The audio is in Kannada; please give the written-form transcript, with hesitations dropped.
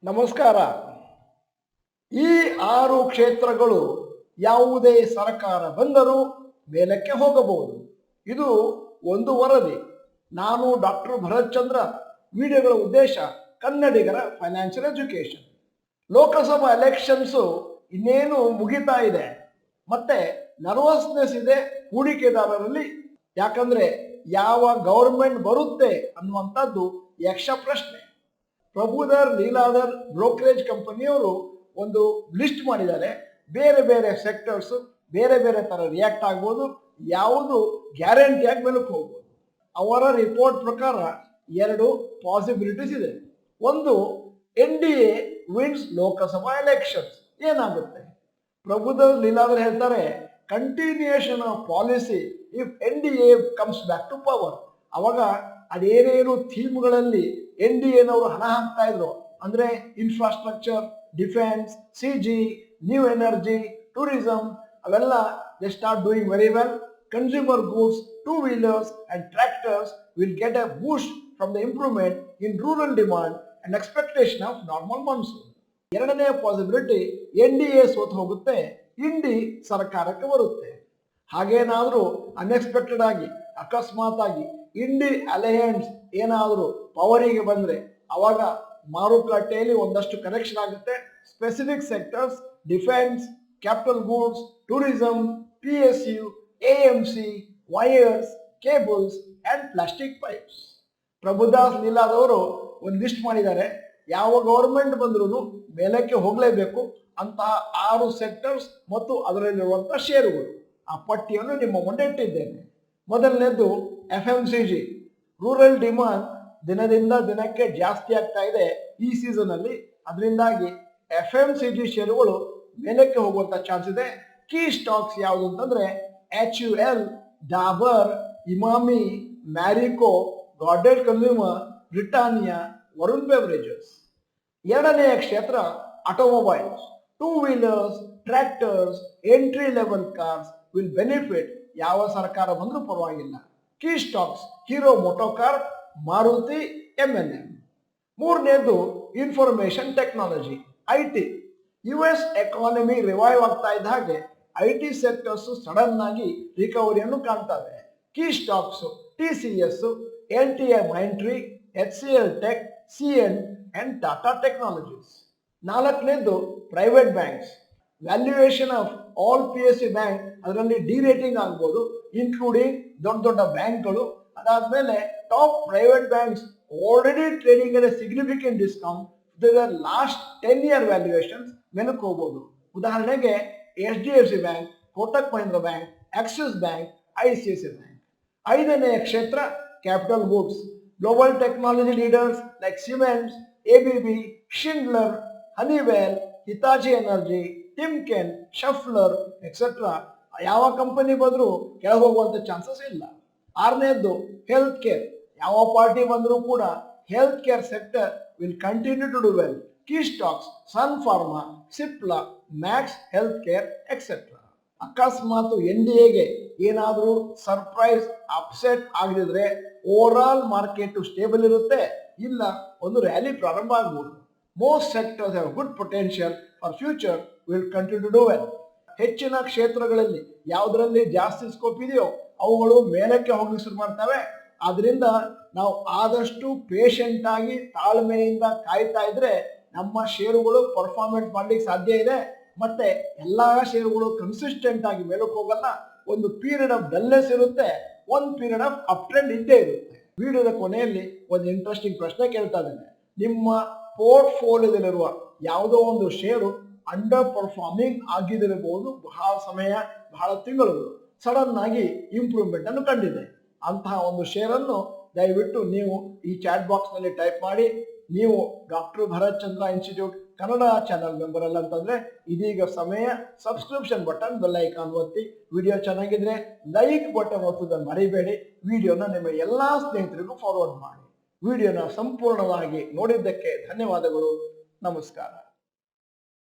ನಮಸ್ಕಾರ. ಈ 6 ಕ್ಷೇತ್ರಗಳು ಯಾವುದೇ ಸರ್ಕಾರ ಬಂದರೂ ಮೇಲಕ್ಕೆ ಹೋಗಬಹುದು. ಇದು ಒಂದು ವರದಿ. ನಾನು ಡಾಕ್ಟರ್ ಭರತ್ ಚಂದ್ರ. ವಿಡಿಯೋಗಳ ಉದ್ದೇಶ ಕನ್ನಡಿಗರ ಫೈನಾನ್ಷಿಯಲ್ ಎಜುಕೇಶನ್. ಲೋಕಸಭಾ ಎಲೆಕ್ಷನ್ಸು ಇನ್ನೇನು ಮುಗಿತಾ ಇದೆ. ಮತ್ತೆ ನರ್ವಸ್ನೆಸ್ ಇದೆ ಹೂಡಿಕೆದಾರರಲ್ಲಿ. ಯಾಕಂದ್ರೆ ಯಾವ ಗೌರ್ಮೆಂಟ್ ಬರುತ್ತೆ ಅನ್ನುವಂಥದ್ದು ಯಕ್ಷ ಪ್ರಶ್ನೆ. ಪ್ರಭುದರ್ ಲೀಲಾಧರ್ ಬ್ರೋಕರೇಜ್ ಕಂಪನಿಯವರು ಒಂದು ಲಿಸ್ಟ್ ಮಾಡಿದ್ದಾರೆ. ಬೇರೆ ಬೇರೆ ಸೆಕ್ಟರ್ಸ್ ಬೇರೆ ಬೇರೆ ತರ ರಿಯಾಕ್ಟ್ ಆಗ್ಬೋದು, ಯಾವುದು ಗ್ಯಾರಂಟಿಯಾಗಿ ಮೇಲಕ್ಕೆ ಹೋಗ್ಬೋದು. ಅವರ ರಿಪೋರ್ಟ್ ಪ್ರಕಾರ 2 ಪಾಸಿಬಿಲಿಟೀಸ್ ಇದೆ. ಒಂದು, NDA ವಿನ್ಸ್ ಲೋಕಸಭಾ ಎಲೆಕ್ಷನ್ಸ್. ಏನಾಗುತ್ತೆ? ಪ್ರಭುದರ್ ಲೀಲಾಧರ್ ಹೇಳ್ತಾರೆ, continuation of policy if NDA comes back to power. ಅವಾಗ ಅದೇನೇನು ಥೀಮ್ಗಳಲ್ಲಿ NDAನವರು ಹಣ ಹಾಕ್ತಾ ಇದ್ರು ಅಂದ್ರೆ infrastructure, defence, CG, new energy, tourism, ಅವೆಲ್ಲ they start doing very well. Consumer goods, 2-wheelers and tractors will get a boost from the improvement in rural demand and expectation of normal monsoon. ಎರಡನೇ ಪಾಸಿಬಿಲಿಟಿ, NDA ಸೋತು ಹೋಗುತ್ತೆ, ಇಂಡಿ ಸರ್ಕಾರಕ್ಕೆ ಬರುತ್ತೆ. ಹಾಗೇನಾದ್ರೂ ಅನ್ಎಕ್ಸ್ಪೆಕ್ಟೆಡ್ ಆಗಿ ಅಕಸ್ಮಾತ್ ಆಗಿ ಇಂಡಿ ಅಲಯನ್ಸ್ ಏನಾದರೂ ಪವರಿಗೆ ಬಂದ್ರೆ ಅವಾಗ ಮಾರುಕಟ್ಟೆಯಲ್ಲಿ ಒಂದಷ್ಟು ಕರೆಕ್ಷನ್ ಆಗುತ್ತೆ. Specific sectors, defence, capital goods, tourism, PSU, AMC, wires, cables and plastic pipes. Prabhudas ಲೀಲಾದವರು ಒಂದು ಲಿಸ್ಟ್ ಮಾಡಿದ್ದಾರೆ. ಯಾವ ಗೌರ್ಮೆಂಟ್ ಬಂದ್ರೂ ಮೇಲಕ್ಕೆ ಹೋಗಲೇಬೇಕು ಅಂತಹ 6 ಸೆಕ್ಟರ್ಸ್ ಮತ್ತು ಅದರಲ್ಲಿರುವಂತಹ ಷೇರುಗಳು. ಆ ಪಟ್ಟಿಯನ್ನು ನಿಮ್ಮ ಮುಂದೆ ಇಟ್ಟಿದ್ದೇನೆ. ಮೊದಲನೇದು FMCG. ರೂರಲ್ ಡಿಮಾಂಡ್ ದಿನದಿಂದ ದಿನಕ್ಕೆ ಜಾಸ್ತಿ ಆಗ್ತಾ ಇದೆ ಈ ಸೀಸನ್ ಅಲ್ಲಿ. ಅದರಿಂದಾಗಿ FMCG ಷೇರುಗಳು ಮೇಲಕ್ಕೆ ಹೋಗುವಂತ ಚಾನ್ಸ್ ಇದೆ. ಕೀ ಸ್ಟಾಕ್ಸ್ ಯಾವುದು ಅಂತಂದ್ರೆ HUL, Dabur, Emami, Marico, Godrej consumer, Britannia, Varun beverages. ಎರಡನೆಯ ಕ್ಷೇತ್ರ automobiles. 2-wheelers, tractors, entry level cars will benefit. ಯಾವ ಸರ್ಕಾರ ಬಂದರೂ ಪರವಾಗಿಲ್ಲ. Key stocks Hero MotoCorp, Maruti, MNM. ಮೂರನೇದು information technology, IT. US economy revive ಆಗ್ತಾ ಇದ್ದ ಹಾಗೆ IT ಸೆಕ್ಟರ್ಸ್ ಸಡನ್ ಆಗಿ ರಿಕವರಿಯನ್ನು ಕಾಣ್ತವೆ. Key stocks TCS, LTI Mindtree, HCL tech, CN and Tata technologies. ನಾಲ್ಕನೇದು private banks. Valuation of all PSU bank ಅದರಲ್ಲಿ ಡಿರೇಟಿಂಗ್ ಆಗ್ಬೋದು, ಇನ್ಕ್ಲೂಡಿಂಗ್ ದೊಡ್ಡ ದೊಡ್ಡ ಬ್ಯಾಂಕ್ಗಳು. ಅದಾದ್ಮೇಲೆ top private banks already trading at a significant discount. Last 10-year valuations ಮೇಲಕ್ಕೆ ಹೋಗ್ಬೋದು. ಉದಾಹರಣೆಗೆ HDFC bank, Kotak Mahindra bank, Axis bank, ICICI bank. ಐದನೆಯ ಕ್ಷೇತ್ರ capital goods. Global technology leaders like Siemens, ABB, Schindler, Honeywell, Hitachi energy, Timken, Schaeffler etcetera ಯಾವ ಕಂಪನಿ ಬಂದರೂ ಕೆಳಗೆ ಹೋಗುವಂತ ಚಾನ್ಸಸ್ ಇಲ್ಲ. ಆರನೇದ್ದು ಹೆಲ್ತ್ ಕೇರ್. ಯಾವ ಪಾರ್ಟಿ ಬಂದರೂ ಕೂಡ health care sector will continue to do well. Key stocks sun Pharma, Cipla, Max health care etcetera. ಅಕಸ್ಮಾತ್ NDAಗೆ ಏನಾದರೂ ಸರ್ಪ್ರೈಸ್ ಅಪ್ಸೆಟ್ ಆಗದಿದ್ರೆ ಓವರ್ ಆಲ್ ಮಾರ್ಕೆಟ್ ಸ್ಟೇಬಲ್ ಇರುತ್ತೆ, ಇಲ್ಲ ಒಂದು ರ್ಯಾಲಿ ಪ್ರಾರಂಭ ಆಗ್ಬೋದು. Most sectors have good potential for future will continue to do well. ಹೆಚ್ಚಿನ ಕ್ಷೇತ್ರಗಳಲ್ಲಿ ಯಾವುದರಲ್ಲಿ ಜಾಸ್ತಿ ಸ್ಕೋಪ್ ಇದೆಯೋ ಅವುಗಳು ಮೇಲಕ್ಕೆ ಹೋಗಲಿಕ್ಕೆ ಶುರು ಮಾಡ್ತವೆ. ಆದ್ರಿಂದ ನಾವು ಆದಷ್ಟು ಪೇಷಂಟ್ ಆಗಿ ತಾಳ್ಮೆಯಿಂದ ಕಾಯ್ತಾ ಇದ್ರೆ ನಮ್ಮ ಷೇರುಗಳು ಪರ್ಫಾರ್ಮೆನ್ಸ್ ಮಾಡ್ಲಿಕ್ಕೆ ಸಾಧ್ಯ ಇದೆ. ಮತ್ತೆ ಎಲ್ಲಾ ಷೇರುಗಳು ಕನ್ಸಿಸ್ಟೆಂಟ್ ಆಗಿ ಮೇಲಕ್ಕೆ ಹೋಗಲ್ಲ. ಒಂದು ಪೀರಿಯಡ್ ಆಫ್ ಡಲ್ನೆಸ್ ಇರುತ್ತೆ, ಒಂದು ಪೀರಿಯಡ್ ಆಫ್ ಅಪ್ ಟ್ರೆಂಡ್ ಇದ್ದೇ ಇರುತ್ತೆ. ವಿಡಿಯೋದ ಕೊನೆಯಲ್ಲಿ ಒಂದು ಇಂಟ್ರೆಸ್ಟಿಂಗ್ ಪ್ರಶ್ನೆ ಕೇಳ್ತಾ ಇದ್ದೇನೆ. ನಿಮ್ಮ ಪೋರ್ಟ್ಫೋಲಿಯೋದಲ್ಲಿರುವ ಯಾವುದೋ ಒಂದು ಷೇರು ಅಂಡರ್ ಪರ್ಫಾರ್ಮಿಂಗ್ ಆಗಿದಿರಬಹುದು, ಬಹಳ ಸಮಯ ಬಹಳ ತಿಂಗಳುಗಳು ಸಡನ್ ಆಗಿ ಇಂಪ್ರೂವ್ಮೆಂಟ್ ಅನ್ನು ಕಂಡಿದೆ. ಅಂತಹ ಒಂದು ಶೇರನ್ನು ದಯವಿಟ್ಟು ನೀವು ಈ ಚಾಟ್ ಬಾಕ್ಸ್ ನಲ್ಲಿ ಟೈಪ್ ಮಾಡಿ. ನೀವು ಡಾಕ್ಟರ್ ಭರತ್ ಚಂದ್ರ ಇನ್ಸ್ಟಿಟ್ಯೂಟ್ ಕನ್ನಡ ಚಾನಲ್ ಮೆಂಬರ್ ಅಲ್ಲ ಅಂತಂದ್ರೆ ಇದೀಗ ಸಮಯ. ಸಬ್ಸ್ಕ್ರಿಪ್ಷನ್ ಬಟನ್, ಬೆಲ್ ಐಕಾನ್ ಒತ್ತಿ. ವಿಡಿಯೋ ಚೆನ್ನಾಗಿದ್ರೆ ಲೈಕ್ ಬಟನ್ ಒತ್ತುವುದನ್ನು ಮರಿಬೇಡಿ. ವಿಡಿಯೋನ ನಿಮ್ಮ ಎಲ್ಲಾ ಸ್ನೇಹಿತರಿಗೂ ಫಾರ್ವರ್ಡ್ ಮಾಡಿ. ವಿಡಿಯೋನ ಸಂಪೂರ್ಣವಾಗಿ ನೋಡಿದ್ದಕ್ಕೆ ಧನ್ಯವಾದಗಳು. ನಮಸ್ಕಾರ.